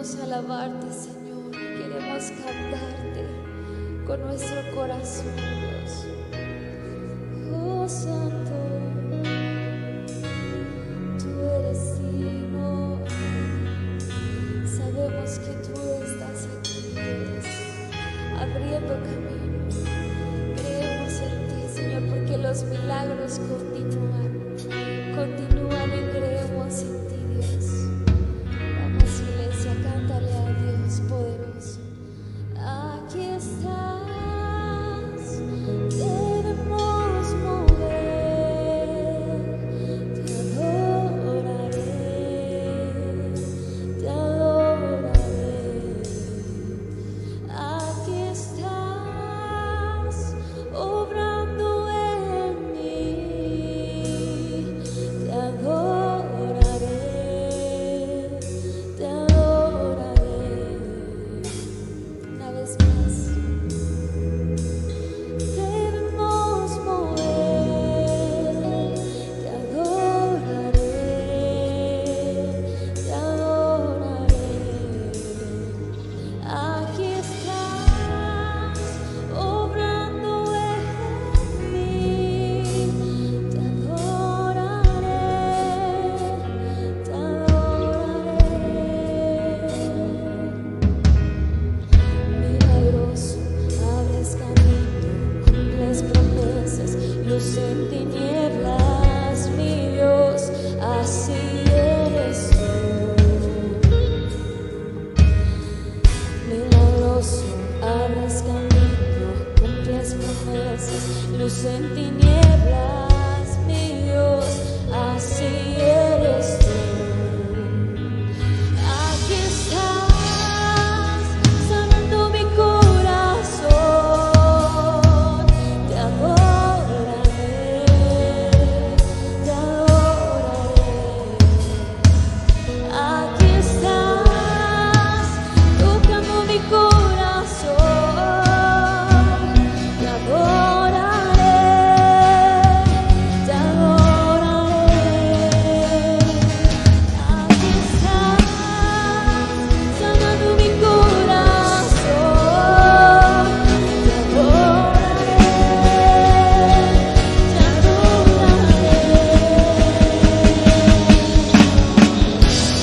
Queremos alabarte, Señor. Queremos cantarte con nuestro corazón, Dios. Oh, Santo, tú eres digno. Sabemos que tú estás aquí, Dios, abriendo camino. Creemos en ti, Señor, porque los milagros continúan y creemos en ti, Dios. Vamos, iglesia, cántale a Dios poderoso. Aquí estás, debemos mover, te adoraré, aquí estás, obrando en mí, te adoraré, te adoraré. Una vez más. Debemos mover, te adoraré, te adoraré. Aquí estás, obrando en mí, te adoraré, te adoraré. Milagroso, abres camino, cumples promesas, luz en tinieblas, mi Dios, así eres tú. Milagroso, abres camino, cumples promesas, luz en tinieblas, mi Dios, así eres tú. Aquí estás, sanando mi corazón, te adoraré, te adoraré. Aquí estás, tocando mi corazón, te adoraré, te adoraré. Aquí estás, sanando mi corazón, te adoraré, te adoraré.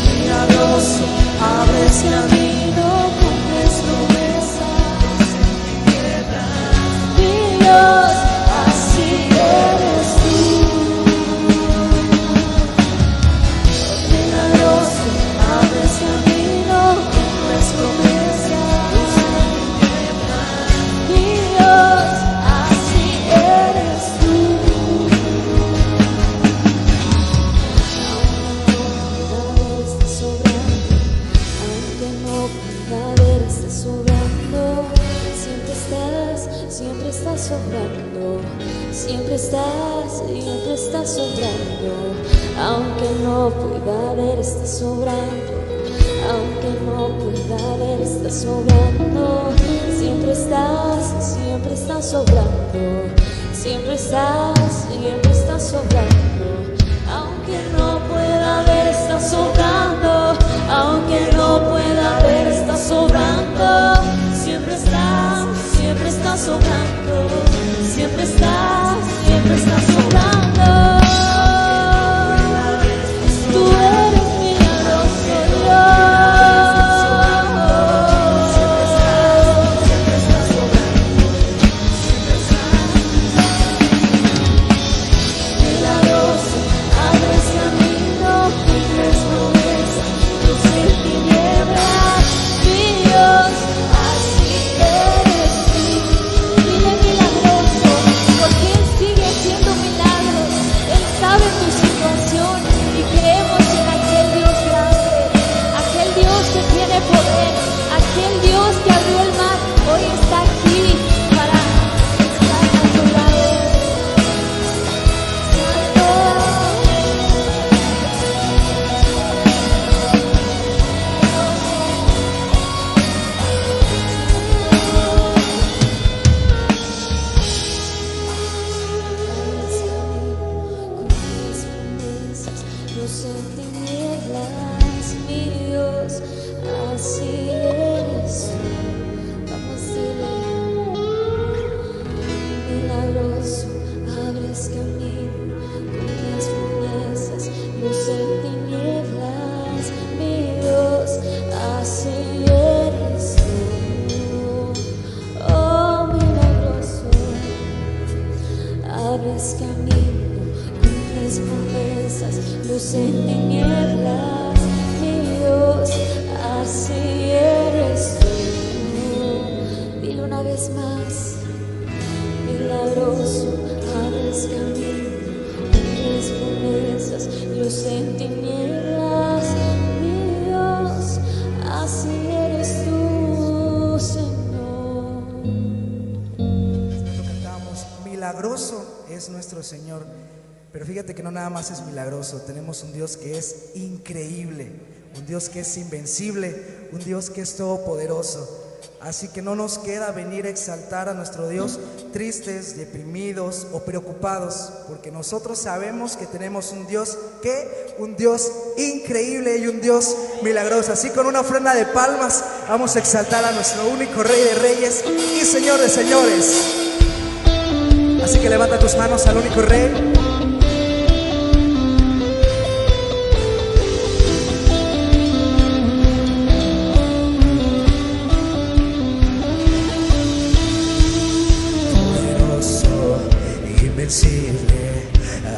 Milagroso, abres camino, cumples promesas, mi Dios, así eres tú. Milagroso, abres camino, cumples promesas, mi Dios, así eres tú. Aunque no pueda ver, estás sobrando. Siempre estás sobrando. Siempre estás sobrando. Aunque no pueda ver, estás sobrando. Aunque no pueda ver, estás sobrando. Siempre estás sobrando. Siempre estás sobrando. Aunque no pueda ver, estás sobrando. Aunque no pueda ver, estás sobrando. Siempre estás sobrando. Siempre estás sobrando. Tú eres milagroso, milagroso, abres camino, cumples promesas, luz en tinieblas, mi Dios, así eres tú. Dile milagroso, porque Él sigue haciendo milagros. Él sabe tu situación y creemos en aquel Dios grande, aquel Dios que tiene poder, aquel Dios que abrió el mar. Hoy está aquí para estar a tu lado. Luz en tinieblas, mi Dios, así eres tú. Vamos a decirle, milagroso, abres camino, cumples promesas, luz en tinieblas, mi Dios, así eres tú. Oh, milagroso, abres camino, cumples promesas, luz en tinieblas, mi Dios, así eres tú. Dile una vez más, milagroso, abres camino, cumples promesas, luz en tinieblas, mi Dios, así eres tú, Señor. Lo cantamos, milagroso es nuestro Señor. Pero fíjate que no nada más es milagroso, tenemos un Dios que es increíble, un Dios que es invencible, un Dios que es todopoderoso. Así que no nos queda venir a exaltar a nuestro Dios tristes, deprimidos o preocupados, porque nosotros sabemos que tenemos un Dios un Dios increíble y un Dios milagroso. Así, con una ofrenda de palmas vamos a exaltar a nuestro único Rey de Reyes y Señor de Señores. Así que levanta tus manos al único Rey. Invencible,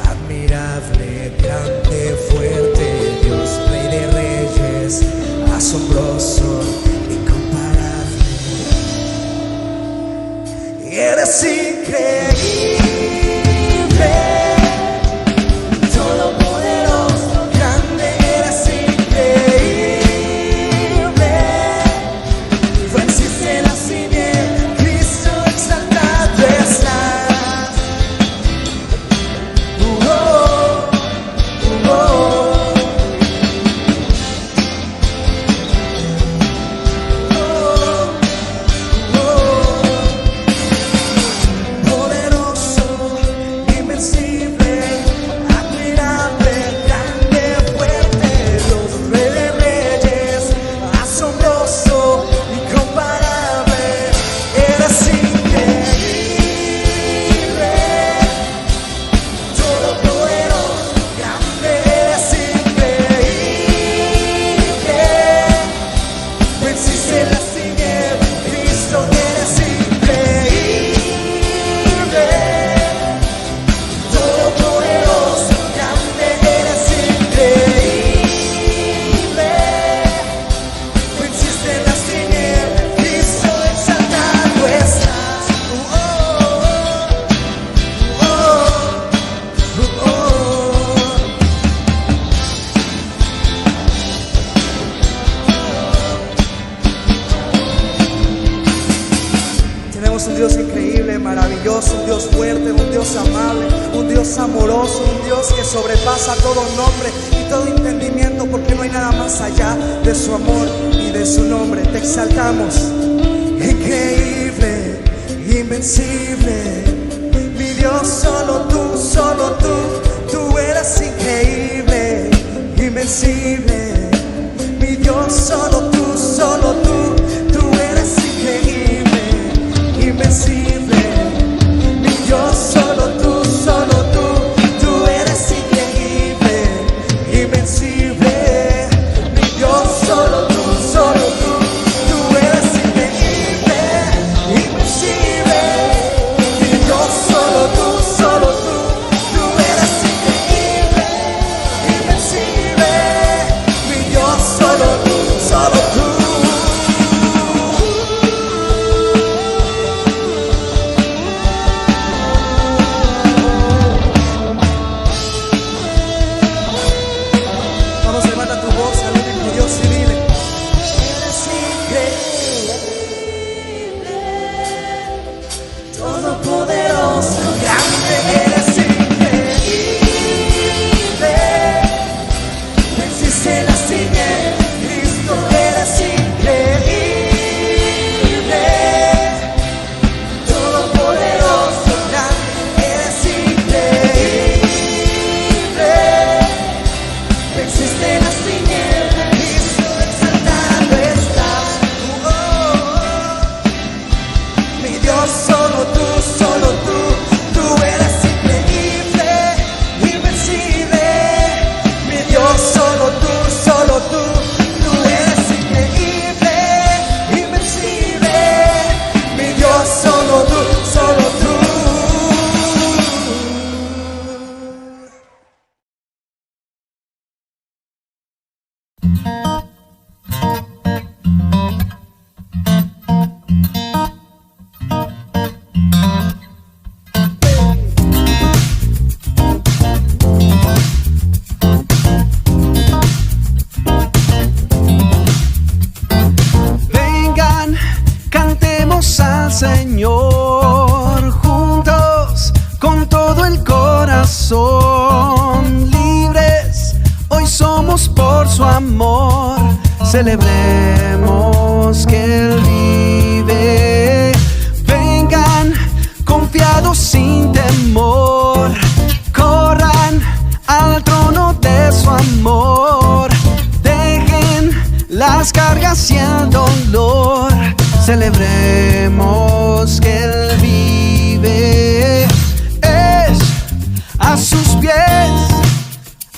admirable, grande, fuerte, Dios, Rey de Reyes, asombroso, incomparable. Eres increíble, todopoderoso, grande, eres increíble. Venciste la simiente, Cristo exaltado estás. Tenemos un Dios increíble, maravilloso, un Dios fuerte, un Dios amable, un Dios amoroso, un Dios que sobrepasa todo nombre y todo entendimiento, porque no hay nada más allá de su amor y de su nombre. Te exaltamos, increíble, invencible, mi Dios, solo tú, tú eres increíble, invencible, mi Dios, solo tú, tú eres increíble, invencible, mi Dios, solo tú, tú eres increíble, invencible, mi Dios, solo tú, tú eres increíble, invencible, mi Dios, solo tú, tú eres increíble, invencible, mi Dios, solo tú, celebremos por su amor, celebremos que Él vive. Vengan confiados sin temor, corran al trono de su amor, dejen las cargas y el dolor, celebremos que Él vive. Es a sus pies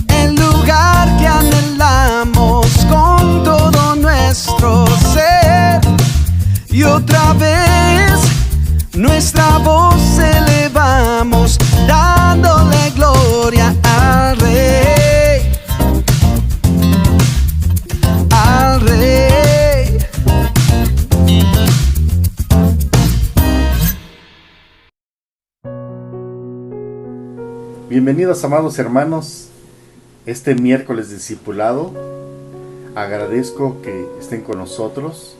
el lugar que anhelamos con todo nuestro ser, y otra vez nuestra voz elevamos, dándole gloria al Rey, al Rey. Bienvenidos, amados hermanos, este miércoles discipulado. Agradezco que estén con nosotros.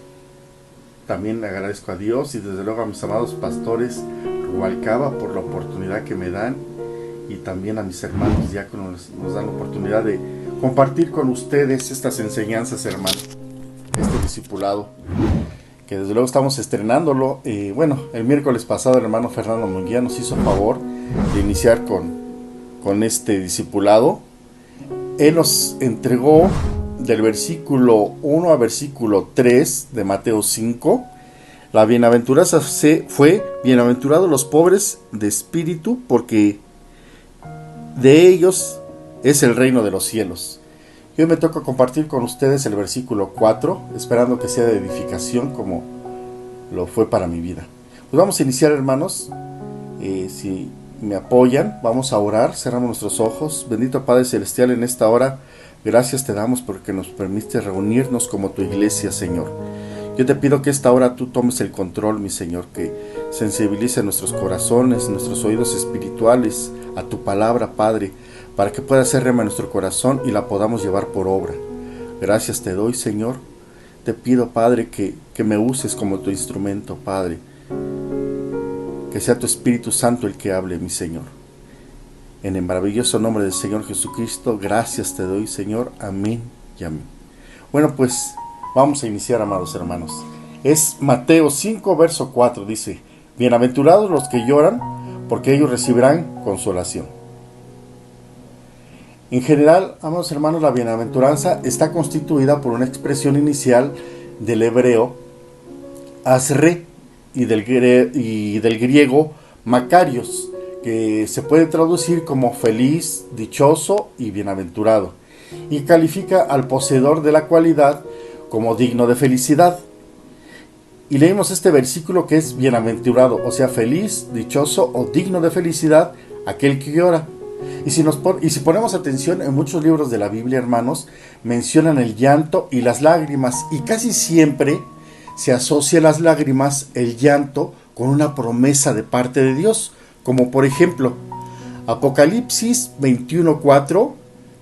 También agradezco a Dios y desde luego a mis amados pastores Rubalcaba por la oportunidad que me dan, y también a mis hermanos diáconos nos dan la oportunidad de compartir con ustedes estas enseñanzas, hermanos, este discipulado que desde luego estamos estrenándolo. Bueno, el miércoles pasado el hermano Fernando Munguía nos hizo favor de iniciar con este discipulado. Él nos entregó del versículo 1 a versículo 3 de Mateo 5. La bienaventuranza fue: bienaventurados los pobres de espíritu, porque de ellos es el reino de los cielos. Y hoy me toca compartir con ustedes el versículo 4, esperando que sea de edificación como lo fue para mi vida. Pues vamos a iniciar, hermanos. Si me apoyan, vamos a orar, cerramos nuestros ojos. Bendito Padre Celestial, en esta hora, gracias te damos porque nos permite reunirnos como tu iglesia, Señor. Yo te pido que esta hora tú tomes el control, mi Señor, que sensibilice nuestros corazones, nuestros oídos espirituales a tu palabra, Padre, para que pueda ser rema en nuestro corazón y la podamos llevar por obra. Gracias te doy, Señor. Te pido, Padre, que me uses como tu instrumento, Padre. Que sea tu Espíritu Santo el que hable, mi Señor. En el maravilloso nombre del Señor Jesucristo, gracias te doy, Señor. Amén y amén. Bueno, pues vamos a iniciar, amados hermanos. Es Mateo 5, verso 4, dice: bienaventurados los que lloran, porque ellos recibirán consolación. En general, amados hermanos, la bienaventuranza está constituida por una expresión inicial del hebreo asre y del griego makarios, que se puede traducir como feliz, dichoso y bienaventurado, y califica al poseedor de la cualidad como digno de felicidad. Y leímos este versículo que es bienaventurado, o sea, feliz, dichoso o digno de felicidad aquel que llora. Y si ponemos atención, en muchos libros de la Biblia, hermanos, mencionan el llanto y las lágrimas, y casi siempre se asocia las lágrimas, el llanto, con una promesa de parte de Dios, como por ejemplo, Apocalipsis 21:4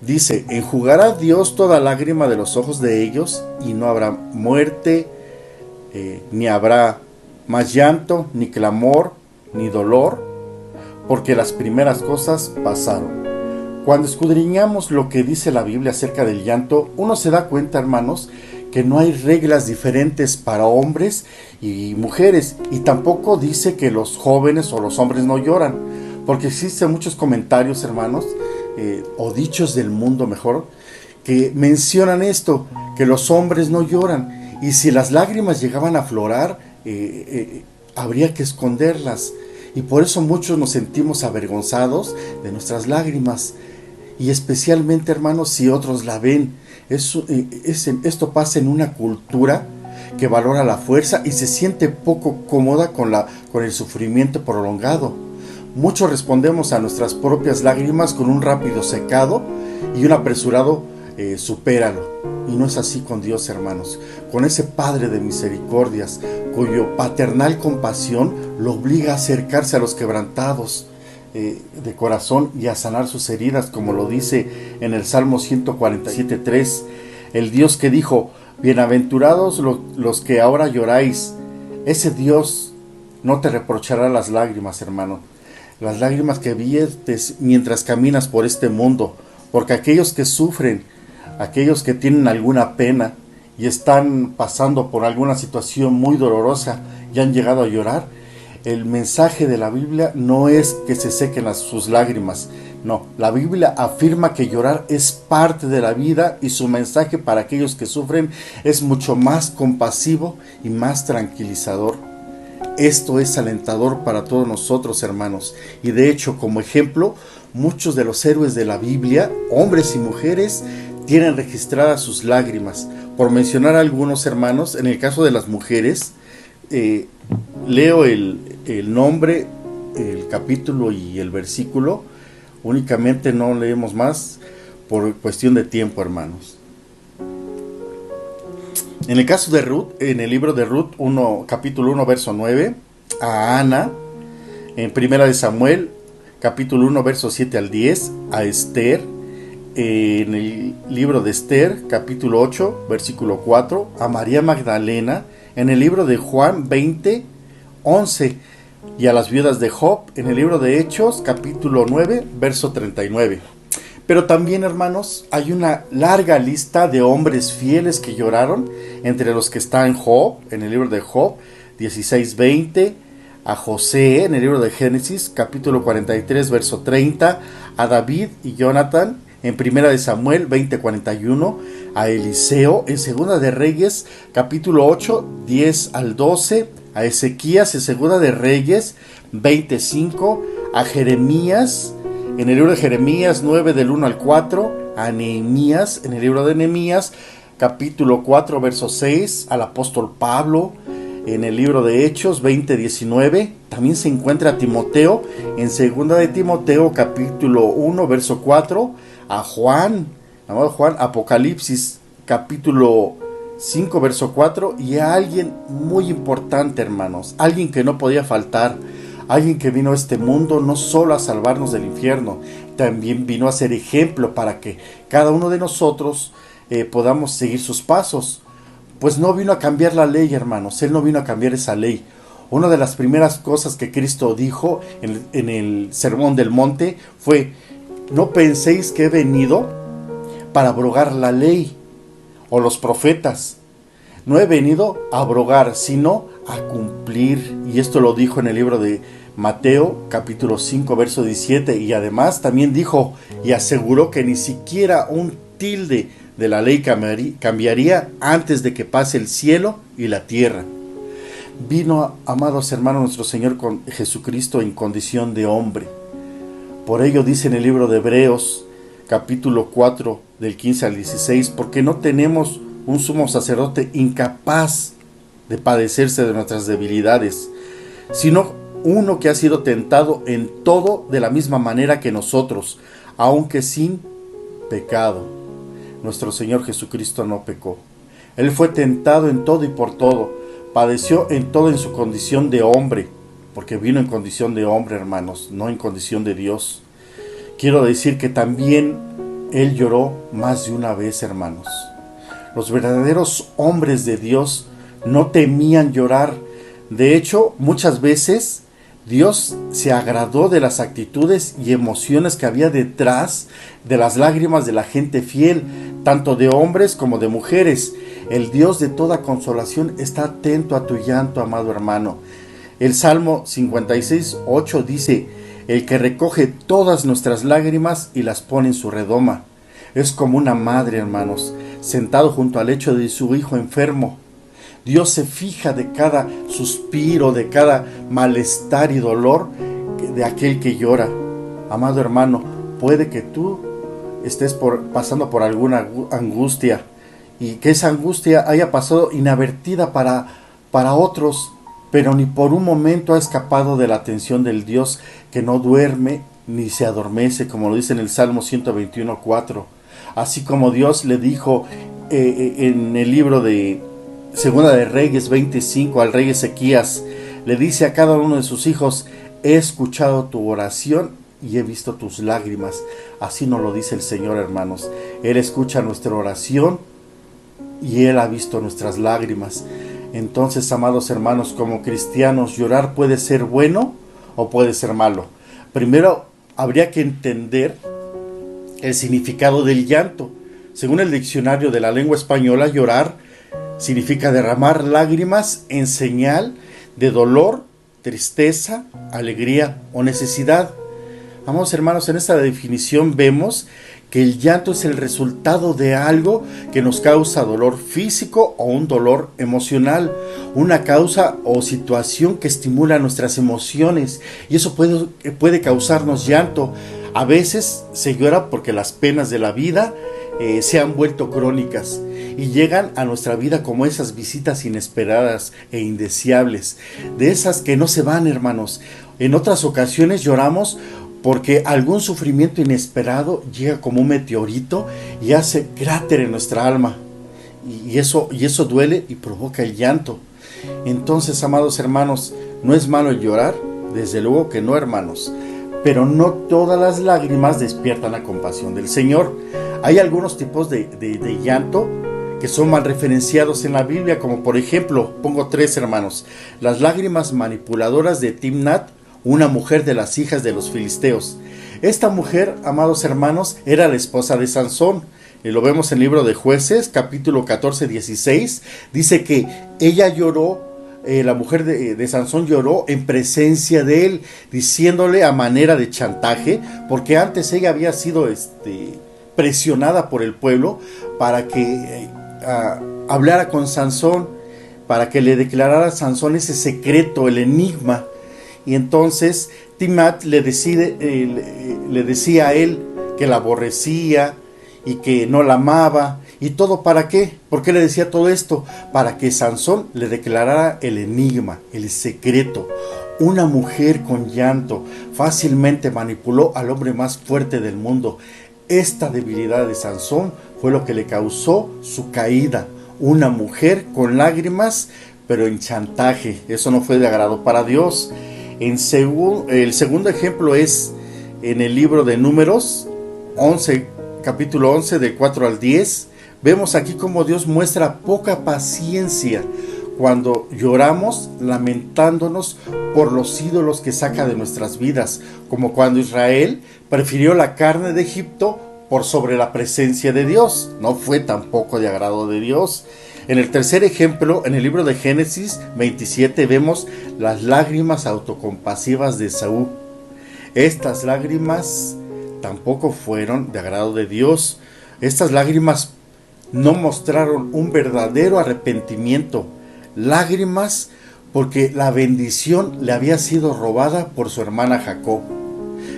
dice: enjugará Dios toda lágrima de los ojos de ellos, y no habrá muerte, ni habrá más llanto, ni clamor, ni dolor, porque las primeras cosas pasaron. Cuando escudriñamos lo que dice la Biblia acerca del llanto, uno se da cuenta, hermanos, que no hay reglas diferentes para hombres y mujeres, y tampoco dice que los jóvenes o los hombres no lloran, porque existen muchos comentarios, hermanos, o dichos del mundo mejor, que mencionan esto, que los hombres no lloran, y si las lágrimas llegaban a aflorar, habría que esconderlas, y por eso muchos nos sentimos avergonzados de nuestras lágrimas, y especialmente, hermanos, si otros la ven. Esto pasa en una cultura que valora la fuerza y se siente poco cómoda con el sufrimiento prolongado. Muchos respondemos a nuestras propias lágrimas con un rápido secado y un apresurado supéralo. Y no es así con Dios, hermanos. Con ese Padre de misericordias, cuyo paternal compasión lo obliga a acercarse a los quebrantados de corazón y a sanar sus heridas, como lo dice en el Salmo 147:3. El Dios que dijo: bienaventurados los que ahora lloráis. Ese Dios no te reprochará las lágrimas, hermano, las lágrimas que viertes mientras caminas por este mundo, porque aquellos que sufren aquellos que tienen alguna pena y están pasando por alguna situación muy dolorosa y han llegado a llorar, el mensaje de la Biblia no es que se sequen sus lágrimas. No, la Biblia afirma que llorar es parte de la vida y su mensaje para aquellos que sufren es mucho más compasivo y más tranquilizador. Esto es alentador para todos nosotros, hermanos, y de hecho, como ejemplo, muchos de los héroes de la Biblia, hombres y mujeres, tienen registradas sus lágrimas. Por mencionar algunos, hermanos, en el caso de las mujeres, leo el nombre, el capítulo y el versículo. Únicamente no leemos más por cuestión de tiempo, hermanos. En el caso de Ruth, en el libro de Ruth, capítulo 1, verso 9, a Ana. En Primera de Samuel, capítulo 1, verso 7 al 10, a Esther. En el libro de Esther, capítulo 8, versículo 4, a María Magdalena. En el libro de Juan 20, 11, y a las viudas de Job, en el libro de Hechos, capítulo 9, verso 39. Pero también, hermanos, hay una larga lista de hombres fieles que lloraron, entre los que está en Job, en el libro de Job, 16, 20, a José, en el libro de Génesis, capítulo 43, verso 30, a David y Jonathan, en Primera de Samuel 20:41, a Eliseo en Segunda de Reyes capítulo 8, 10 al 12, a Ezequías en Segunda de Reyes 25, a Jeremías en el libro de Jeremías 9 del 1 al 4, a Nehemías en el libro de Nehemías capítulo 4 verso 6, al apóstol Pablo en el libro de Hechos 20:19. También se encuentra a Timoteo en Segunda de Timoteo capítulo 1 verso 4, a Juan, amado Juan, Apocalipsis capítulo 5 verso 4, y a alguien muy importante, hermanos, alguien que no podía faltar, alguien que vino a este mundo no solo a salvarnos del infierno, también vino a ser ejemplo para que cada uno de nosotros podamos seguir sus pasos. Pues no vino a cambiar la ley, hermanos, Él no vino a cambiar esa ley. Una de las primeras cosas que Cristo dijo en el Sermón del Monte fue: no penséis que he venido para abrogar la ley o los profetas. No he venido a abrogar, sino a cumplir. Y esto lo dijo en el libro de Mateo, capítulo 5, verso 17. Y además también dijo y aseguró que ni siquiera un tilde de la ley cambiaría antes de que pase el cielo y la tierra. Vino, amados hermanos, nuestro Señor con Jesucristo en condición de hombre. Por ello dice en el libro de Hebreos, capítulo 4, del 15 al 16, porque no tenemos un sumo sacerdote incapaz de padecerse de nuestras debilidades, sino uno que ha sido tentado en todo de la misma manera que nosotros, aunque sin pecado. Nuestro Señor Jesucristo no pecó. Él fue tentado en todo y por todo, padeció en todo en su condición de hombre, porque vino en condición de hombre, hermanos, no en condición de Dios. Quiero decir que también Él lloró más de una vez, hermanos. Los verdaderos hombres de Dios no temían llorar. De hecho, muchas veces Dios se agradó de las actitudes y emociones que había detrás de las lágrimas de la gente fiel, tanto de hombres como de mujeres. El Dios de toda consolación está atento a tu llanto, amado hermano. El Salmo 56, 8 dice: el que recoge todas nuestras lágrimas y las pone en su redoma. Es como una madre, hermanos, sentado junto al lecho de su hijo enfermo. Dios se fija de cada suspiro, de cada malestar y dolor de aquel que llora. Amado hermano, puede que tú estés pasando por alguna angustia y que esa angustia haya pasado inadvertida para otros, pero ni por un momento ha escapado de la atención del Dios que no duerme ni se adormece, como lo dice en el Salmo 121, 4. Así como Dios le dijo en el libro de Segunda de Reyes 25 al rey Ezequías, le dice a cada uno de sus hijos: he escuchado tu oración y he visto tus lágrimas. Así nos lo dice el Señor, hermanos. Él escucha nuestra oración y Él ha visto nuestras lágrimas. Entonces, amados hermanos, como cristianos, llorar puede ser bueno o puede ser malo. Primero, habría que entender el significado del llanto. Según el diccionario de la lengua española, llorar significa derramar lágrimas en señal de dolor, tristeza, alegría o necesidad. Amados hermanos, en esta definición vemos que el llanto es el resultado de algo que nos causa dolor físico o un dolor emocional, una causa o situación que estimula nuestras emociones, y eso puede causarnos llanto. A veces se llora porque las penas de la vida se han vuelto crónicas y llegan a nuestra vida como esas visitas inesperadas e indeseables, de esas que no se van, hermanos. En otras ocasiones lloramos porque algún sufrimiento inesperado llega como un meteorito y hace cráter en nuestra alma, y eso duele y provoca el llanto. Entonces, amados hermanos, no es malo llorar, desde luego que no, hermanos, pero no todas las lágrimas despiertan la compasión del Señor. Hay algunos tipos de llanto que son mal referenciados en la Biblia, como por ejemplo, pongo 3, hermanos: las lágrimas manipuladoras de Timnat, una mujer de las hijas de los filisteos. Esta mujer, amados hermanos, era la esposa de Sansón, y lo vemos en el libro de Jueces, capítulo 14, 16, dice que ella lloró. La mujer de Sansón lloró en presencia de él, diciéndole a manera de chantaje, porque antes ella había sido presionada por el pueblo para que hablara con Sansón, para que le declarara a Sansón ese secreto, el enigma. Y entonces Timnat le decía a él que la aborrecía y que no la amaba. ¿Y todo para qué? ¿Por qué le decía todo esto? Para que Sansón le declarara el enigma, el secreto. Una mujer con llanto fácilmente manipuló al hombre más fuerte del mundo. Esta debilidad de Sansón fue lo que le causó su caída. Una mujer con lágrimas, pero en chantaje. Eso no fue de agrado para Dios. El segundo ejemplo es en el libro de Números 11, capítulo 11, del 4 al 10. Vemos aquí cómo Dios muestra poca paciencia cuando lloramos lamentándonos por los ídolos que saca de nuestras vidas, como cuando Israel prefirió la carne de Egipto por sobre la presencia de Dios. No fue tampoco de agrado de Dios. En el tercer ejemplo, en el libro de Génesis 27, vemos las lágrimas autocompasivas de Esaú. Estas lágrimas tampoco fueron de agrado de Dios. Estas lágrimas no mostraron un verdadero arrepentimiento. Lágrimas porque la bendición le había sido robada por su hermana Jacob.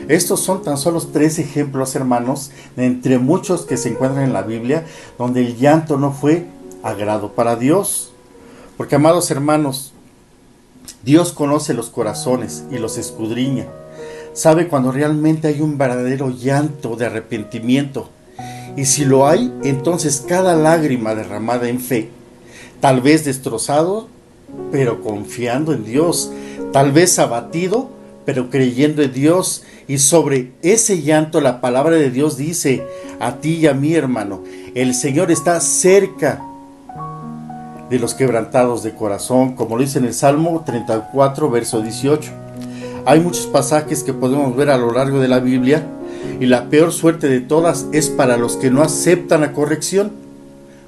Estos son tan solo 3 ejemplos, hermanos, de entre muchos que se encuentran en la Biblia, donde el llanto no fue agrado para Dios. Porque, amados hermanos, Dios conoce los corazones y los escudriña. Sabe cuando realmente hay un verdadero llanto de arrepentimiento. Y si lo hay, entonces cada lágrima derramada en fe, tal vez destrozado, pero confiando en Dios, tal vez abatido, pero creyendo en Dios. Y sobre ese llanto la palabra de Dios dice a ti y a mí, hermano: el Señor está cerca de los quebrantados de corazón, como lo dice en el Salmo 34, verso 18. Hay muchos pasajes que podemos ver a lo largo de la Biblia, y la peor suerte de todas es para los que no aceptan la corrección.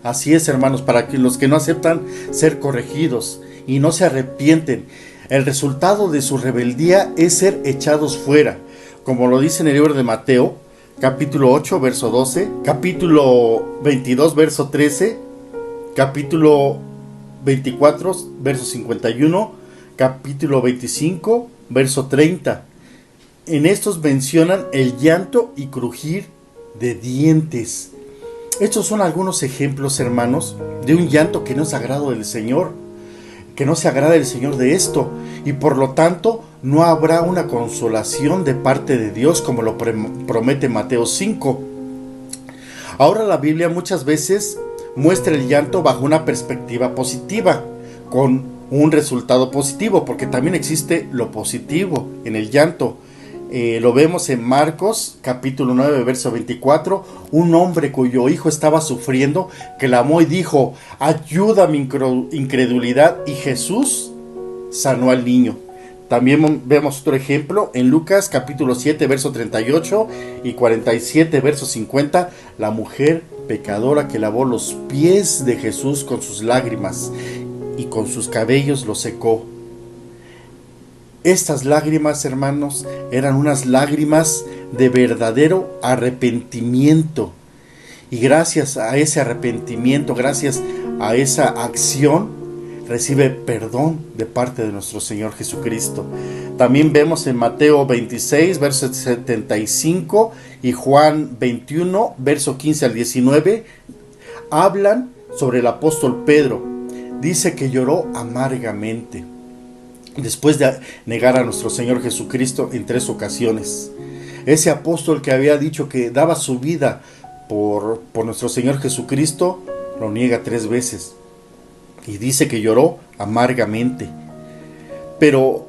Así es, hermanos, para los que no aceptan ser corregidos y no se arrepienten. El resultado de su rebeldía es ser echados fuera, como lo dice en el libro de Mateo, capítulo 8, verso 12, capítulo 22, verso 13, capítulo 24, verso 51, capítulo 25, verso 30. En estos mencionan el llanto y crujir de dientes. Estos son algunos ejemplos, hermanos, de un llanto que no es agrado del Señor, que no se agrada el Señor de esto, y por lo tanto no habrá una consolación de parte de Dios, como lo promete Mateo 5. Ahora la Biblia muchas veces muestra el llanto bajo una perspectiva positiva, con un resultado positivo, porque también existe lo positivo en el llanto. Lo vemos en Marcos capítulo 9, verso 24, un hombre cuyo hijo estaba sufriendo, clamó y dijo: ayuda mi incredulidad, y Jesús sanó al niño. También vemos otro ejemplo en Lucas capítulo 7, verso 38 y 47, verso 50, la mujer pecadora que lavó los pies de Jesús con sus lágrimas y con sus cabellos los secó. Estas lágrimas, hermanos, eran unas lágrimas de verdadero arrepentimiento. Y gracias a ese arrepentimiento, gracias a esa acción, recibe perdón de parte de nuestro Señor Jesucristo. También vemos en Mateo 26, verso 75 y Juan 21, verso 15 al 19, hablan sobre el apóstol Pedro. Dice que lloró amargamente después de negar a nuestro Señor Jesucristo en 3 ocasiones. Ese apóstol que había dicho que daba su vida por nuestro Señor Jesucristo, lo niega 3 veces. Y dice que lloró amargamente. Pero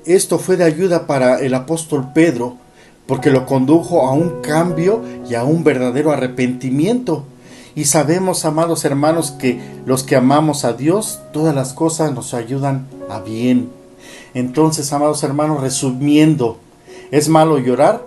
esto fue de ayuda para el apóstol Pedro, porque lo condujo a un cambio y a un verdadero arrepentimiento. Y sabemos, amados hermanos, que los que amamos a Dios, todas las cosas nos ayudan a bien. Entonces, amados hermanos, resumiendo, ¿es malo llorar?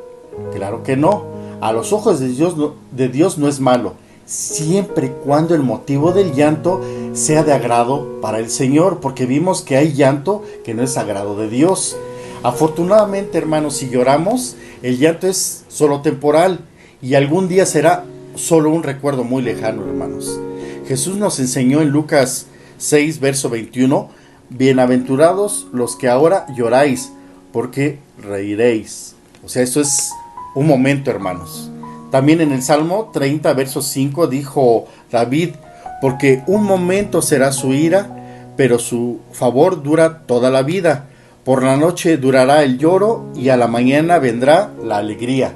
Claro que no. A los ojos de Dios no es malo, siempre y cuando el motivo del llanto sea de agrado para el Señor, porque vimos que hay llanto que no es agrado de Dios. Afortunadamente, hermanos, si lloramos, el llanto es solo temporal y algún día será solo un recuerdo muy lejano, hermanos. Jesús nos enseñó en Lucas 6, verso 21, bienaventurados los que ahora lloráis, porque reiréis. O sea, eso es un momento, hermanos. También en el Salmo 30, verso 5, dijo David, porque un momento será su ira, pero su favor dura toda la vida. Por la noche durará el lloro y a la mañana vendrá la alegría.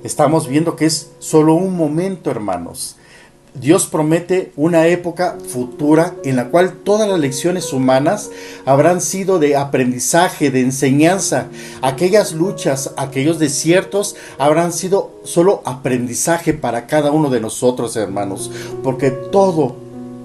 Estamos viendo que es solo un momento, hermanos. Dios promete una época futura en la cual todas las lecciones humanas habrán sido de aprendizaje, de enseñanza. Aquellas luchas, aquellos desiertos habrán sido solo aprendizaje para cada uno de nosotros, hermanos. Porque todo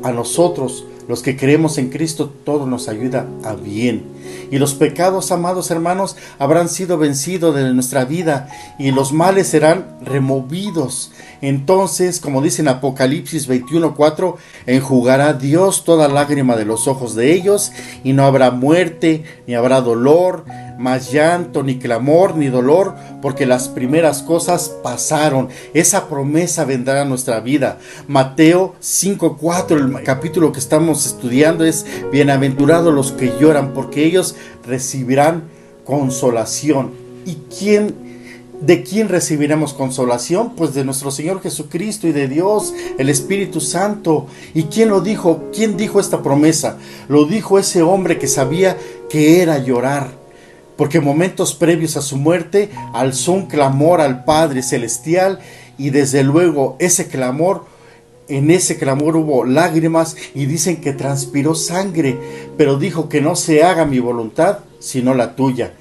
a nosotros, los que creemos en Cristo, todo nos ayuda a bien. Y los pecados, amados hermanos, habrán sido vencidos de nuestra vida y los males serán removidos. Entonces, como dice en Apocalipsis 21:4, enjugará Dios toda lágrima de los ojos de ellos y no habrá muerte, ni habrá dolor, más llanto, ni clamor, ni dolor, porque las primeras cosas pasaron. Esa promesa vendrá a nuestra vida. Mateo 5:4, el capítulo que estamos estudiando, es bienaventurados los que lloran, porque ellos recibirán consolación. ¿Y de quién recibiremos consolación? Pues de nuestro Señor Jesucristo y de Dios, el Espíritu Santo. ¿Y quién lo dijo? ¿Quién dijo esta promesa? Lo dijo ese hombre que sabía que era llorar, porque momentos previos a su muerte alzó un clamor al Padre Celestial y desde luego en ese clamor hubo lágrimas y dicen que transpiró sangre, pero dijo que no se haga mi voluntad sino la tuya.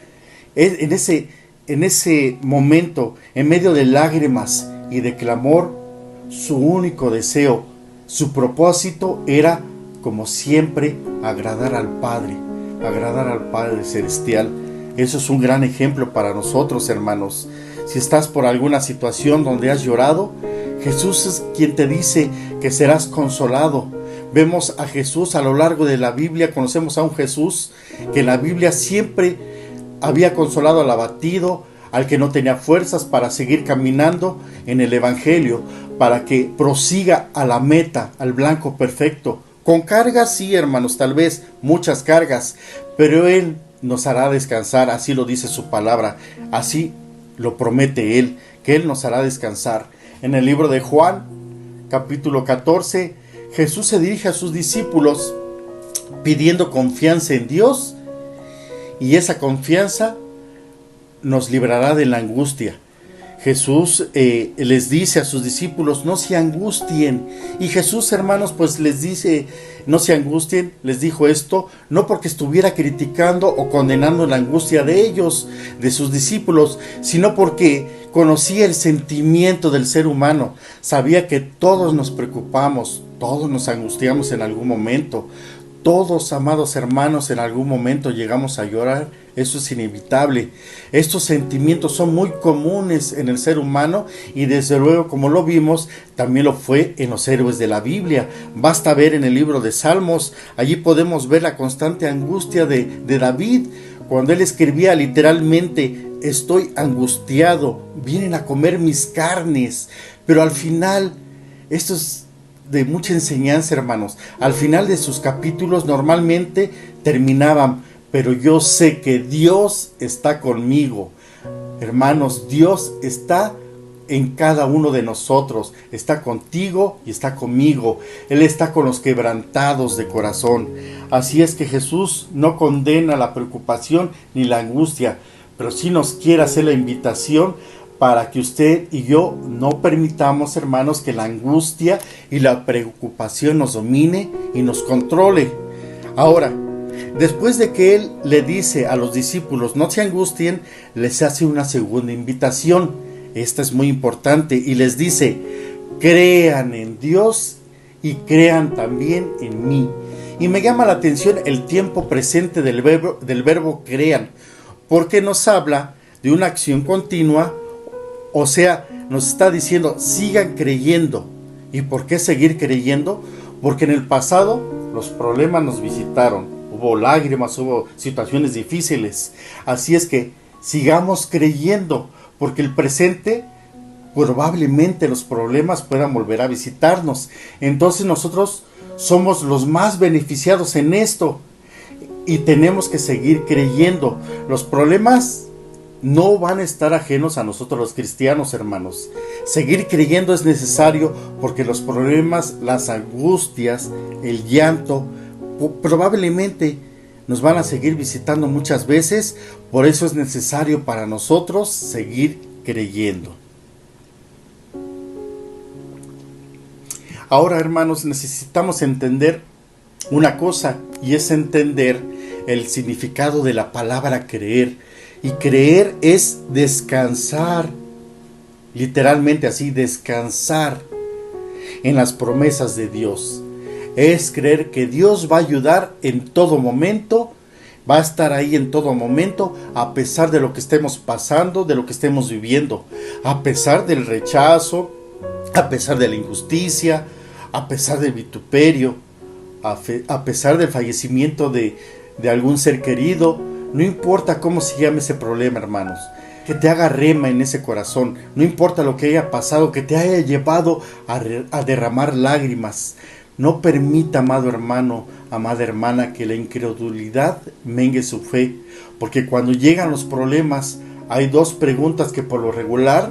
En ese momento, en medio de lágrimas y de clamor, su único deseo, su propósito era, como siempre, agradar al Padre Celestial. Eso es un gran ejemplo para nosotros, hermanos. Si estás por alguna situación donde has llorado, Jesús es quien te dice que serás consolado. Vemos a Jesús a lo largo de la Biblia, conocemos a un Jesús que en la Biblia siempre había consolado al abatido, al que no tenía fuerzas para seguir caminando en el Evangelio, para que prosiga a la meta, al blanco perfecto. Con cargas, sí, hermanos, tal vez muchas cargas, pero Él nos hará descansar, así lo dice su palabra, así lo promete Él, que Él nos hará descansar. En el libro de Juan, capítulo 14, Jesús se dirige a sus discípulos pidiendo confianza en Dios, y esa confianza nos librará de la angustia. Jesús les dice a sus discípulos, no se angustien. Y Jesús, hermanos, pues les dice, no se angustien. Les dijo esto, no porque estuviera criticando o condenando la angustia de ellos, de sus discípulos, sino porque conocía el sentimiento del ser humano. Sabía que todos nos preocupamos, todos nos angustiamos en algún momento. Todos, amados hermanos, en algún momento llegamos a llorar. Eso es inevitable. Estos sentimientos son muy comunes en el ser humano y desde luego, como lo vimos, también lo fue en los héroes de la Biblia. Basta ver en el libro de Salmos, allí podemos ver la constante angustia de David, cuando él escribía literalmente: estoy angustiado, vienen a comer mis carnes. Pero al final, esto es de mucha enseñanza, hermanos. Al final de sus capítulos normalmente terminaban: pero yo sé que Dios está conmigo. Hermanos, Dios está en cada uno de nosotros. Está contigo y está conmigo. Él está con los quebrantados de corazón. Así es que Jesús no condena la preocupación ni la angustia, pero sí nos quiere hacer la invitación para que usted y yo no permitamos, hermanos, que la angustia y la preocupación nos domine y nos controle. Ahora, después de que Él le dice a los discípulos no se angustien, les hace una segunda invitación. Esta es muy importante y les dice: crean en Dios y crean también en mí. Y me llama la atención el tiempo presente del verbo crean, porque nos habla de una acción continua. O sea, nos está diciendo: sigan creyendo. ¿Y por qué seguir creyendo? Porque en el pasado los problemas nos visitaron. Hubo lágrimas, hubo situaciones difíciles. Así es que sigamos creyendo, porque el presente probablemente los problemas puedan volver a visitarnos. Entonces nosotros somos los más beneficiados en esto y tenemos que seguir creyendo. Los problemas no van a estar ajenos a nosotros los cristianos, hermanos. Seguir creyendo es necesario porque los problemas, las angustias, el llanto, probablemente nos van a seguir visitando muchas veces. Por eso es necesario para nosotros seguir creyendo. Ahora, hermanos, necesitamos entender una cosa, y es entender el significado de la palabra creer. Y creer es descansar, literalmente así, descansar en las promesas de Dios. Es creer que Dios va a ayudar en todo momento, va a estar ahí en todo momento, a pesar de lo que estemos pasando, de lo que estemos viviendo, a pesar del rechazo, a pesar de la injusticia, a pesar del vituperio, a pesar del fallecimiento de algún ser querido. No importa cómo se llame ese problema, hermanos, que te haga rema en ese corazón. No importa lo que haya pasado, que te haya llevado a derramar lágrimas. No permita, amado hermano, amada hermana, que la incredulidad mengue su fe. Porque cuando llegan los problemas, hay dos preguntas que por lo regular,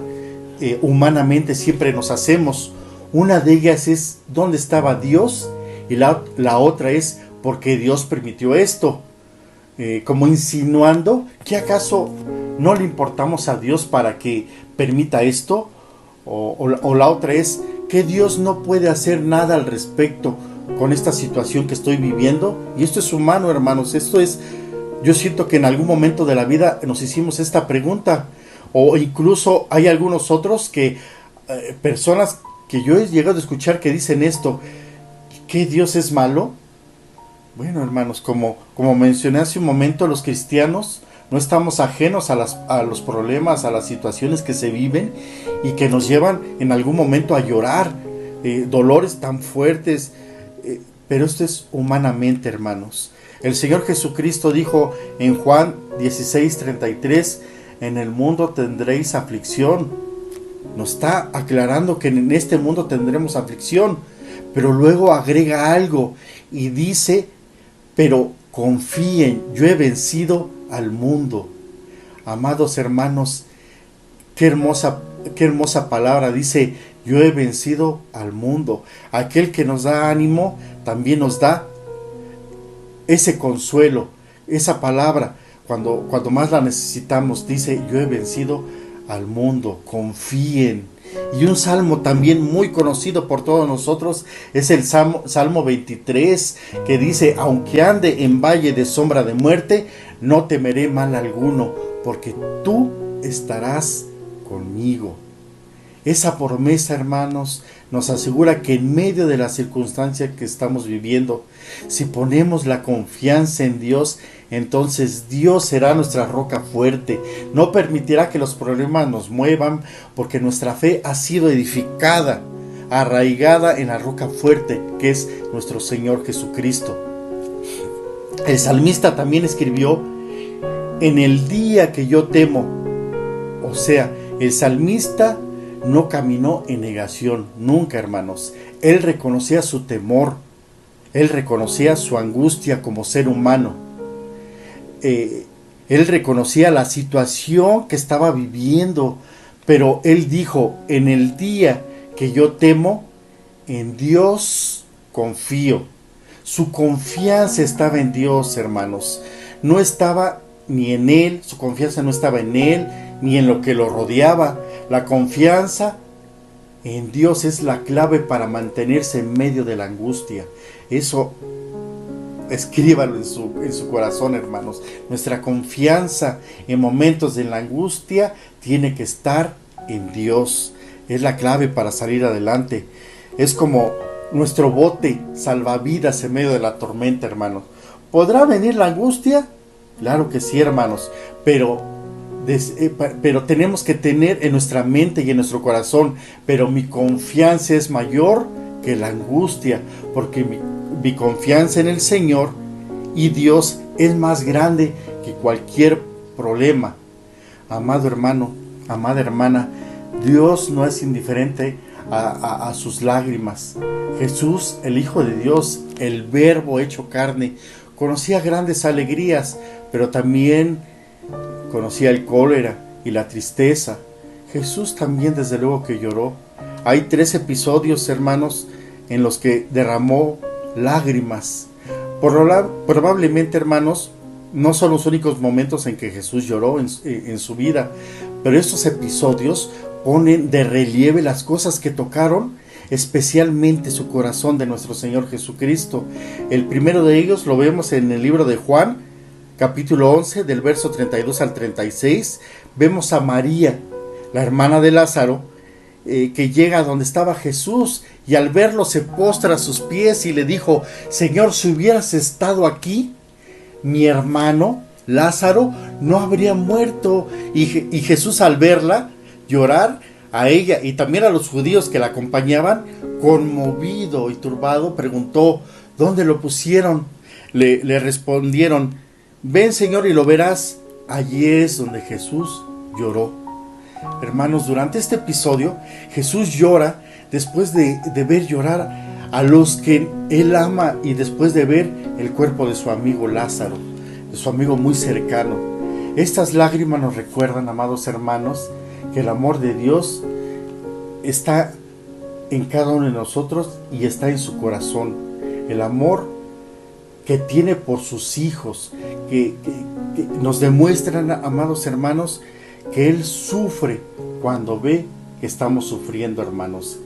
humanamente siempre nos hacemos. Una de ellas es: ¿dónde estaba Dios? Y la otra es: ¿por qué Dios permitió esto? Como insinuando que acaso no le importamos a Dios para que permita esto, o la otra es que Dios no puede hacer nada al respecto con esta situación que estoy viviendo. Y esto es humano, hermanos. Esto es, yo siento que en algún momento de la vida nos hicimos esta pregunta, o incluso hay algunos otros que personas que yo he llegado a escuchar que dicen esto: ¿que Dios es malo? Bueno, hermanos, como mencioné hace un momento, los cristianos no estamos ajenos a los problemas, a las situaciones que se viven y que nos llevan en algún momento a llorar, dolores tan fuertes, pero esto es humanamente, hermanos. El Señor Jesucristo dijo en Juan 16:33, en el mundo tendréis aflicción. Nos está aclarando que en este mundo tendremos aflicción, pero luego agrega algo y dice: pero confíen, yo he vencido al mundo. Amados hermanos, qué hermosa palabra. Dice: yo he vencido al mundo. Aquel que nos da ánimo también nos da ese consuelo, esa palabra. Cuando más la necesitamos, dice: yo he vencido al mundo. Confíen. Y un salmo también muy conocido por todos nosotros es el Salmo 23, que dice: aunque ande en valle de sombra de muerte, no temeré mal alguno, porque tú estarás conmigo. Esa promesa, hermanos, nos asegura que en medio de la circunstancia que estamos viviendo, si ponemos la confianza en Dios, entonces Dios será nuestra roca fuerte. No permitirá que los problemas nos muevan, porque nuestra fe ha sido edificada, arraigada en la roca fuerte, que es nuestro Señor Jesucristo. El salmista también escribió: en el día que yo temo. O sea, el salmista no caminó en negación, nunca, hermanos. Él reconocía su temor, él reconocía su angustia como ser humano. Él reconocía la situación que estaba viviendo, pero él dijo: en el día que yo temo, en Dios confío. Su confianza estaba en Dios, hermanos. No estaba ni en él, su confianza no estaba en él, ni en lo que lo rodeaba. La confianza en Dios es la clave para mantenerse en medio de la angustia. Eso, escríbalo en su corazón, hermanos. Nuestra confianza en momentos de la angustia tiene que estar en Dios. Es la clave para salir adelante. Es como nuestro bote salvavidas en medio de la tormenta, hermanos. ¿Podrá venir la angustia? Claro que sí, hermanos, pero tenemos que tener en nuestra mente y en nuestro corazón: pero mi confianza es mayor que la angustia, porque mi confianza en el Señor y Dios es más grande que cualquier problema. Amado hermano, amada hermana, Dios no es indiferente a sus lágrimas. Jesús, el Hijo de Dios, el Verbo hecho carne, conocía grandes alegrías, pero también conocía el cólera y la tristeza. Jesús también, desde luego, que lloró. Hay 3 episodios, hermanos, en los que derramó lágrimas. Probablemente, hermanos, no son los únicos momentos en que Jesús lloró en su vida, pero estos episodios ponen de relieve las cosas que tocaron especialmente su corazón de nuestro Señor Jesucristo. El primero de ellos lo vemos en el libro de Juan, capítulo 11, del verso 32 al 36. Vemos a María, la hermana de Lázaro, que llega donde estaba Jesús, y al verlo se postra a sus pies y le dijo: Señor, si hubieras estado aquí, mi hermano Lázaro no habría muerto. Y Jesús, al verla llorar, a ella y también a los judíos que la acompañaban, conmovido y turbado, preguntó: ¿dónde lo pusieron? Le respondieron: ven, Señor, y lo verás. Allí es donde Jesús lloró. Hermanos, durante este episodio Jesús llora después de ver llorar a los que Él ama, y después de ver el cuerpo de su amigo Lázaro, de su amigo muy cercano. Estas lágrimas nos recuerdan, amados hermanos, que el amor de Dios está en cada uno de nosotros y está en su corazón. El amor que tiene por sus hijos, que nos demuestran, amados hermanos, que Él sufre cuando ve que estamos sufriendo, hermanos.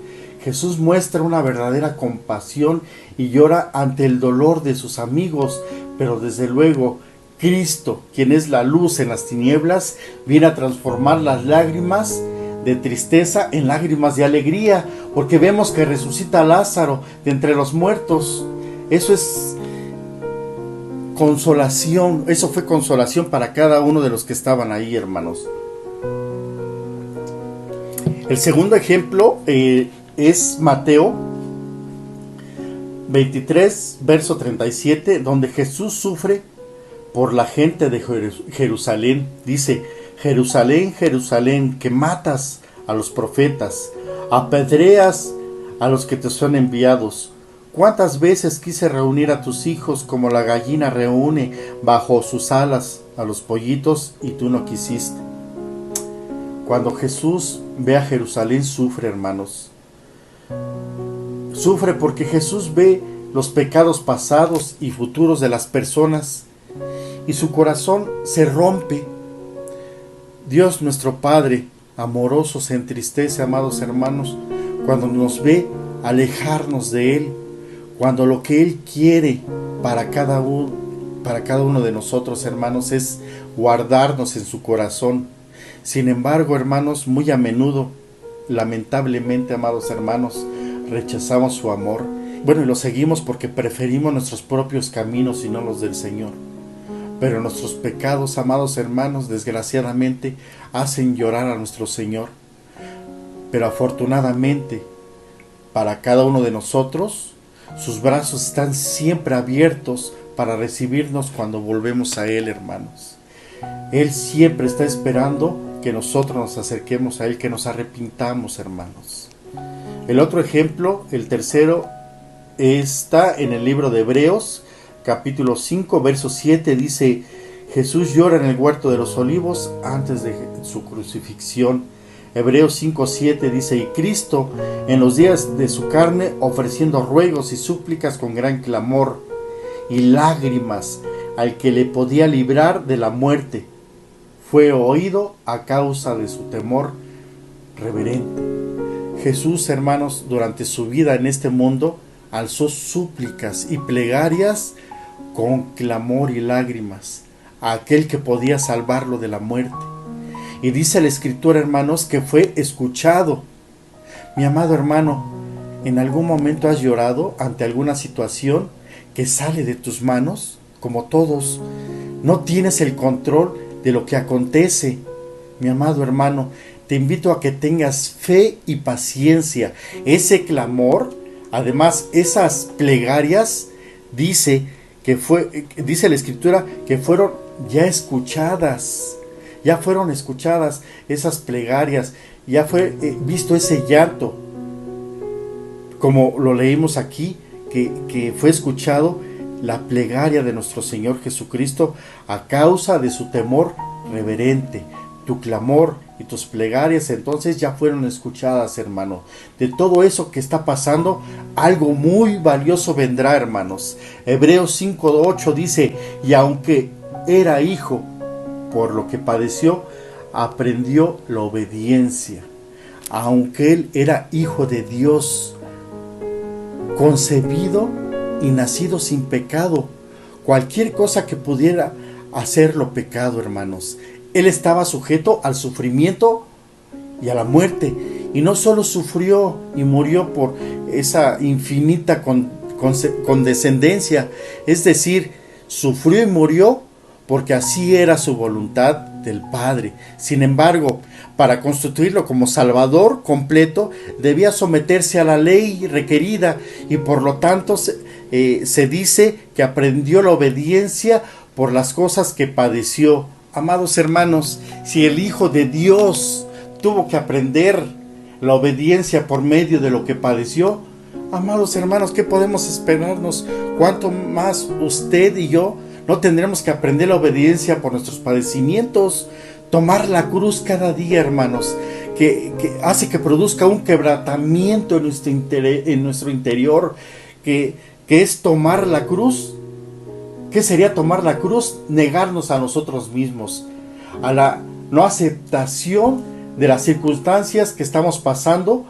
Jesús muestra una verdadera compasión y llora ante el dolor de sus amigos, pero desde luego Cristo, quien es la luz en las tinieblas, viene a transformar las lágrimas de tristeza en lágrimas de alegría, porque vemos que resucita a Lázaro de entre los muertos. Eso es consolación, eso fue consolación para cada uno de los que estaban ahí, hermanos. El segundo ejemplo es Mateo 23, verso 37, donde Jesús sufre por la gente de Jerusalén. Dice: Jerusalén, Jerusalén, que matas a los profetas, apedreas a los que te son enviados. ¿Cuántas veces quise reunir a tus hijos como la gallina reúne bajo sus alas a los pollitos, y tú no quisiste? Cuando Jesús ve a Jerusalén, sufre, hermanos. Sufre porque Jesús ve los pecados pasados y futuros de las personas, y su corazón se rompe. Dios, nuestro Padre amoroso, se entristece, amados hermanos, cuando nos ve alejarnos de Él, cuando lo que Él quiere para cada uno de nosotros, hermanos, es guardarnos en su corazón. Sin embargo, hermanos, muy a menudo lamentablemente, amados hermanos, rechazamos su amor. Bueno, y lo seguimos porque preferimos nuestros propios caminos y no los del Señor. Pero nuestros pecados, amados hermanos, desgraciadamente, hacen llorar a nuestro Señor. Pero afortunadamente, para cada uno de nosotros, sus brazos están siempre abiertos para recibirnos cuando volvemos a Él, hermanos. Él siempre está esperando que nosotros nos acerquemos a Él, que nos arrepintamos, hermanos. El otro ejemplo, el tercero, está en el libro de Hebreos, capítulo 5, verso 7, dice: Jesús llora en el huerto de los olivos antes de su crucifixión. Hebreos 5, 7 dice: y Cristo, en los días de su carne, ofreciendo ruegos y súplicas con gran clamor y lágrimas al que le podía librar de la muerte, fue oído a causa de su temor reverente. Jesús, hermanos, durante su vida en este mundo, alzó súplicas y plegarias con clamor y lágrimas a aquel que podía salvarlo de la muerte. Y dice la Escritura, hermanos, que fue escuchado. Mi amado hermano, ¿en algún momento has llorado ante alguna situación que sale de tus manos? Como todos, no tienes el control de lo que acontece. Mi amado hermano, te invito a que tengas fe y paciencia. Ese clamor, además, esas plegarias, dice la Escritura que fueron ya escuchadas. Ya fueron escuchadas esas plegarias, ya fue visto ese llanto, como lo leímos aquí, que fue escuchado la plegaria de nuestro Señor Jesucristo a causa de su temor reverente. Tu clamor y tus plegarias entonces ya fueron escuchadas, hermano. De todo eso que está pasando, algo muy valioso vendrá, hermanos. Hebreos 5:8 dice: y aunque era hijo, por lo que padeció, aprendió la obediencia. Aunque él era hijo de Dios, concebido y nacido sin pecado, cualquier cosa que pudiera hacerlo pecado, hermanos, él estaba sujeto al sufrimiento y a la muerte. Y no solo sufrió y murió por esa infinita condescendencia, es decir, sufrió y murió porque así era su voluntad del Padre. Sin embargo, para constituirlo como Salvador completo, debía someterse a la ley requerida, y por lo tanto se dice que aprendió la obediencia por las cosas que padeció. Amados hermanos, si el Hijo de Dios tuvo que aprender la obediencia por medio de lo que padeció, amados hermanos, ¿qué podemos esperarnos? ¿Cuánto más usted y yo no tendremos que aprender la obediencia por nuestros padecimientos? Tomar la cruz cada día, hermanos, que hace que produzca un quebrantamiento en nuestro interior, que es tomar la cruz. ¿Qué sería tomar la cruz? Negarnos a nosotros mismos, a la no aceptación de las circunstancias que estamos pasando,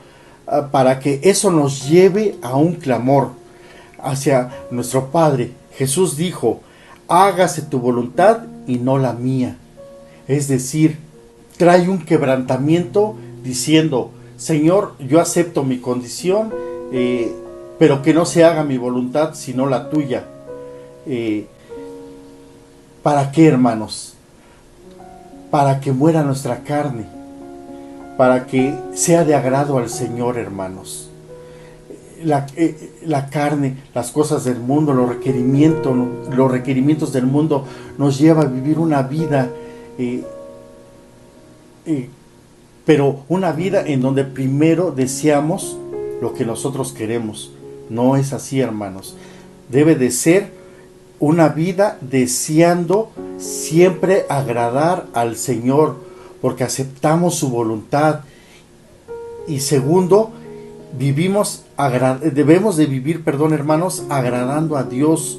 para que eso nos lleve a un clamor hacia nuestro Padre. Jesús dijo: hágase tu voluntad y no la mía. Es decir, trae un quebrantamiento diciendo: Señor, yo acepto mi condición, pero que no se haga mi voluntad sino la tuya. ¿Para qué, hermanos? Para que muera nuestra carne, para que sea de agrado al Señor, hermanos. La carne, las cosas del mundo, los requerimientos del mundo nos lleva a vivir una vida, pero una vida en donde primero deseamos lo que nosotros queremos. No es así, hermanos. Debe de ser una vida deseando siempre agradar al Señor, porque aceptamos su voluntad. Y segundo, debemos de vivir, hermanos, agradando a Dios,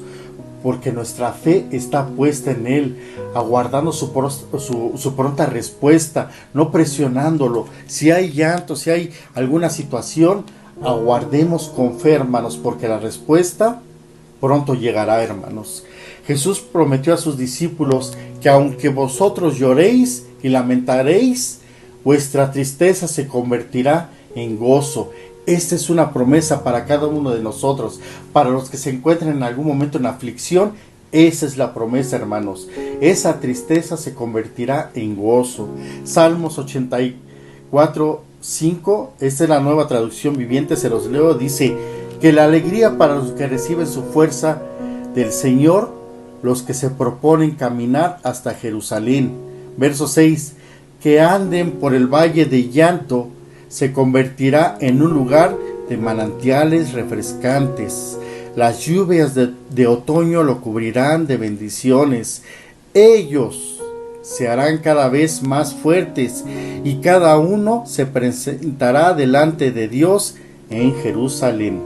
porque nuestra fe está puesta en Él, aguardando su pronta respuesta, no presionándolo. Si hay llanto, si hay alguna situación, aguardemos con fe, hermanos, porque la respuesta pronto llegará, hermanos. Jesús prometió a sus discípulos que aunque vosotros lloréis y lamentaréis, vuestra tristeza se convertirá en gozo. Esta es una promesa para cada uno de nosotros, para los que se encuentran en algún momento en aflicción. Esa es la promesa, hermanos. Esa tristeza se convertirá en gozo. Salmos 84:5, esta es la Nueva Traducción Viviente, se los leo, dice que la alegría para los que reciben su fuerza del Señor, los que se proponen caminar hasta Jerusalén. Verso 6, que anden por el valle de llanto, se convertirá en un lugar de manantiales refrescantes. Las lluvias de otoño lo cubrirán de bendiciones. Ellos se harán cada vez más fuertes y cada uno se presentará delante de Dios en Jerusalén.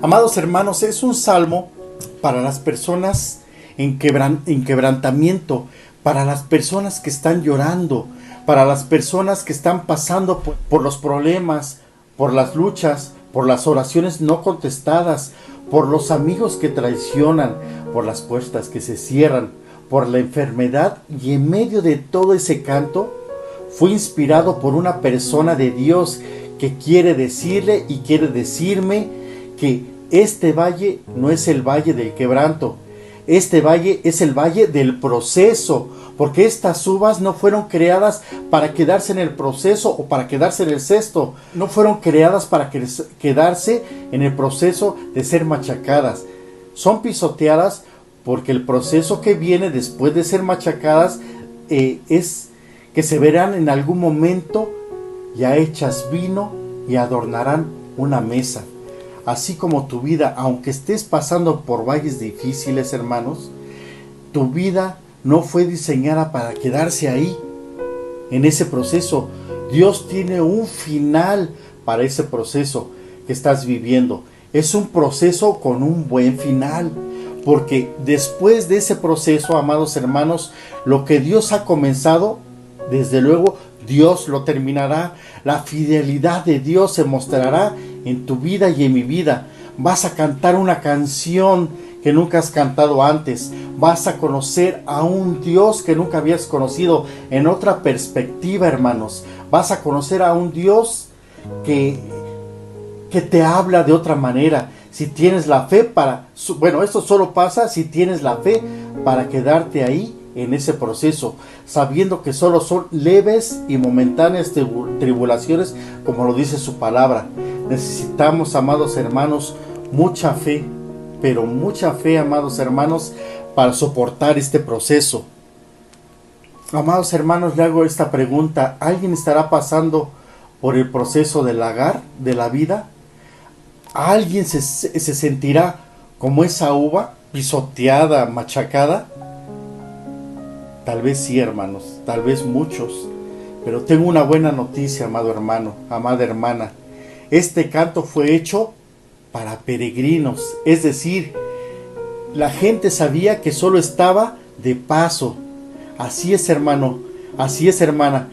Amados hermanos, es un salmo para las personas en quebrantamiento, para las personas que están llorando, para las personas que están pasando por los problemas, por las luchas, por las oraciones no contestadas, por los amigos que traicionan, por las puertas que se cierran, por la enfermedad. Y en medio de todo ese canto fue inspirado por una persona de Dios que quiere decirle y quiere decirme que este valle no es el valle del quebranto, este valle es el valle del proceso, porque estas uvas no fueron creadas para quedarse en el proceso o para quedarse en el cesto, no fueron creadas para quedarse en el proceso de ser machacadas, son pisoteadas porque el proceso que viene después de ser machacadas es que se verán en algún momento ya hechas vino y adornarán una mesa. Así como tu vida, aunque estés pasando por valles difíciles, hermanos, tu vida no fue diseñada para quedarse ahí, en ese proceso. Dios tiene un final para ese proceso que estás viviendo. Es un proceso con un buen final, porque después de ese proceso, amados hermanos, lo que Dios ha comenzado, desde luego, Dios lo terminará. La fidelidad de Dios se mostrará en tu vida y en mi vida. Vas a cantar una canción que nunca has cantado antes. Vas a conocer a un Dios que nunca habías conocido en otra perspectiva, hermanos. Vas a conocer a un Dios que te habla de otra manera. Si tienes la fe para... Bueno, esto solo pasa si tienes la fe para quedarte ahí en ese proceso, sabiendo que solo son leves y momentáneas tribulaciones, como lo dice su palabra. Necesitamos, amados hermanos, mucha fe, pero mucha fe, amados hermanos, para soportar este proceso. Amados hermanos, le hago esta pregunta: ¿alguien estará pasando por el proceso del lagar de la vida? ¿Alguien se sentirá como esa uva, pisoteada, machacada? Tal vez sí, hermanos, tal vez muchos, pero tengo una buena noticia, amado hermano, amada hermana. Este canto fue hecho para peregrinos, es decir, la gente sabía que solo estaba de paso. Así es, hermano, así es, hermana.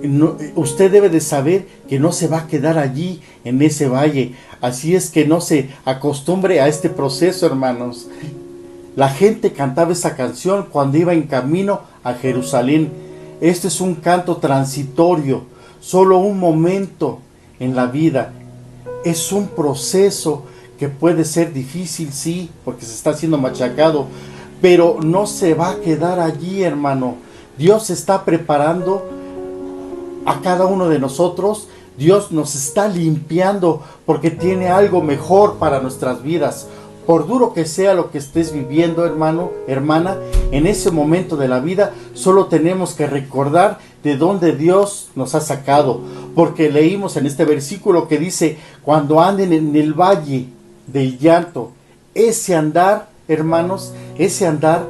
No, usted debe de saber que no se va a quedar allí en ese valle. Así es que no se acostumbre a este proceso, hermanos. La gente cantaba esa canción cuando iba en camino a Jerusalén. Este es un canto transitorio, solo un momento en la vida. Es un proceso que puede ser difícil, sí, porque se está siendo machacado, pero no se va a quedar allí, hermano. Dios está preparando a cada uno de nosotros. Dios nos está limpiando porque tiene algo mejor para nuestras vidas. Por duro que sea lo que estés viviendo, hermano, hermana, en ese momento de la vida, solo tenemos que recordar de dónde Dios nos ha sacado. Porque leímos en este versículo que dice, cuando anden en el valle del llanto, ese andar, hermanos, ese andar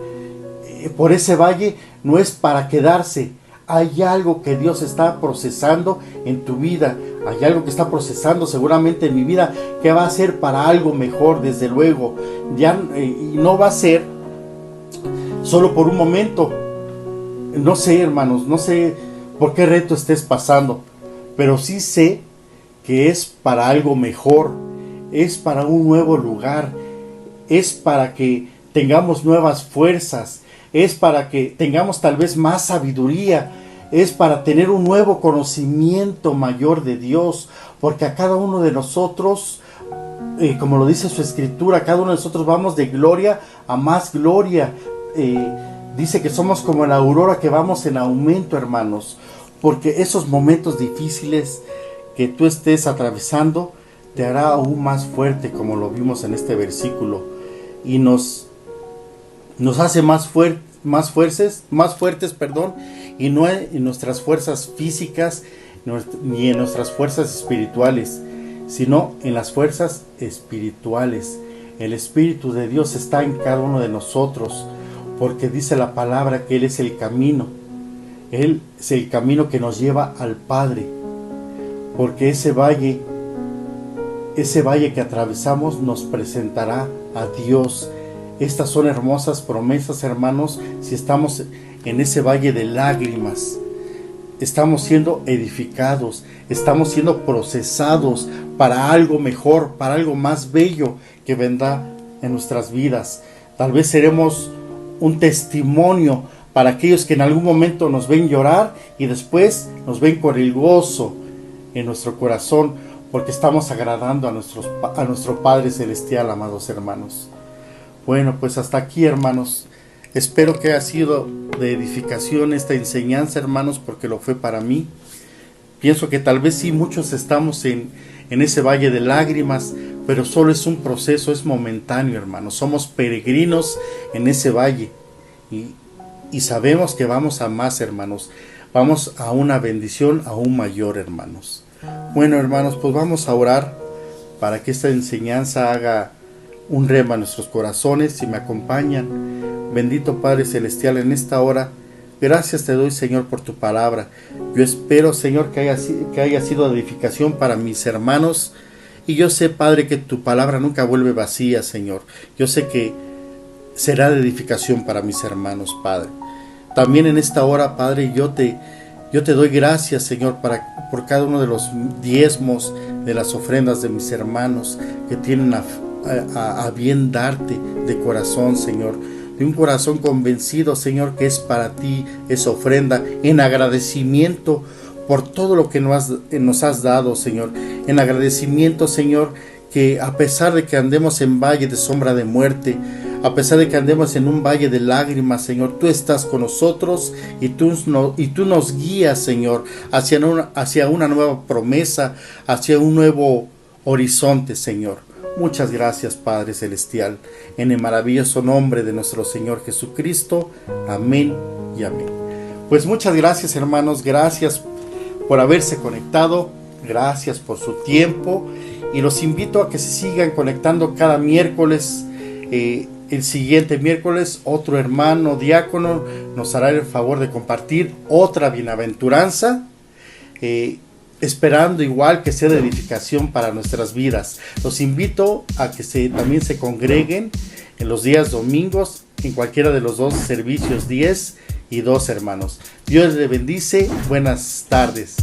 por ese valle no es para quedarse. Hay algo que Dios está procesando en tu vida. Hay algo que está procesando seguramente en mi vida que va a ser para algo mejor, desde luego. Ya y no va a ser solo por un momento. No sé, hermanos, no sé por qué reto estés pasando, pero sí sé que es para algo mejor. Es para un nuevo lugar. Es para que tengamos nuevas fuerzas. Es para que tengamos tal vez más sabiduría. es para tener un nuevo conocimiento mayor de Dios, porque a cada uno de nosotros, como lo dice su escritura, cada uno de nosotros vamos de gloria a más gloria. Dice que somos como la aurora que vamos en aumento, hermanos, porque esos momentos difíciles que tú estés atravesando te hará aún más fuerte, como lo vimos en este versículo, y nos hace más fuertes, y no en nuestras fuerzas físicas ni en nuestras fuerzas espirituales, sino en las fuerzas espirituales. El Espíritu de Dios está en cada uno de nosotros, porque dice la palabra que Él es el camino. Él es el camino que nos lleva al Padre, porque ese valle que atravesamos nos presentará a Dios. Estas son hermosas promesas, hermanos. Si estamos en ese valle de lágrimas, estamos siendo edificados, estamos siendo procesados para algo mejor, para algo más bello que vendrá en nuestras vidas. Tal vez seremos un testimonio para aquellos que en algún momento nos ven llorar y después nos ven con el gozo en nuestro corazón, porque estamos agradando a nuestro Padre Celestial, amados hermanos. Bueno, pues hasta aquí, hermanos. Espero que haya sido de edificación esta enseñanza, hermanos, porque lo fue para mí. Pienso que tal vez sí, muchos estamos en ese valle de lágrimas, pero solo es un proceso, es momentáneo, hermanos. Somos peregrinos en ese valle y sabemos que vamos a más, hermanos. Vamos a una bendición aún mayor, hermanos. Bueno, hermanos, pues vamos a orar para que esta enseñanza haga un rema en nuestros corazones. Si me acompañan, bendito Padre Celestial, en esta hora, gracias te doy, Señor, por tu palabra. Yo espero, Señor, que haya sido de edificación para mis hermanos. Y yo sé, Padre, que tu palabra nunca vuelve vacía, Señor. Yo sé que será de edificación para mis hermanos, Padre. También en esta hora, Padre, yo te doy gracias, Señor, por cada uno de los diezmos, de las ofrendas de mis hermanos que tienen a bien darte de corazón, Señor. De un corazón convencido, Señor, que es para ti esa ofrenda, en agradecimiento por todo lo que nos has dado, Señor. En agradecimiento, Señor, que a pesar de que andemos en valle de sombra de muerte, a pesar de que andemos en un valle de lágrimas, Señor, tú estás con nosotros y tú nos guías, Señor, hacia una nueva promesa, hacia un nuevo horizonte, Señor. Muchas gracias, Padre Celestial, en el maravilloso nombre de nuestro Señor Jesucristo. Amén y amén. Pues muchas gracias, hermanos, gracias por haberse conectado, gracias por su tiempo, y los invito a que se sigan conectando cada miércoles. El siguiente miércoles otro hermano diácono nos hará el favor de compartir otra bienaventuranza, esperando igual que sea de edificación para nuestras vidas. Los invito a que también se congreguen en los días domingos en cualquiera de los dos servicios, 10 y 2, hermanos. Dios les bendice. Buenas tardes.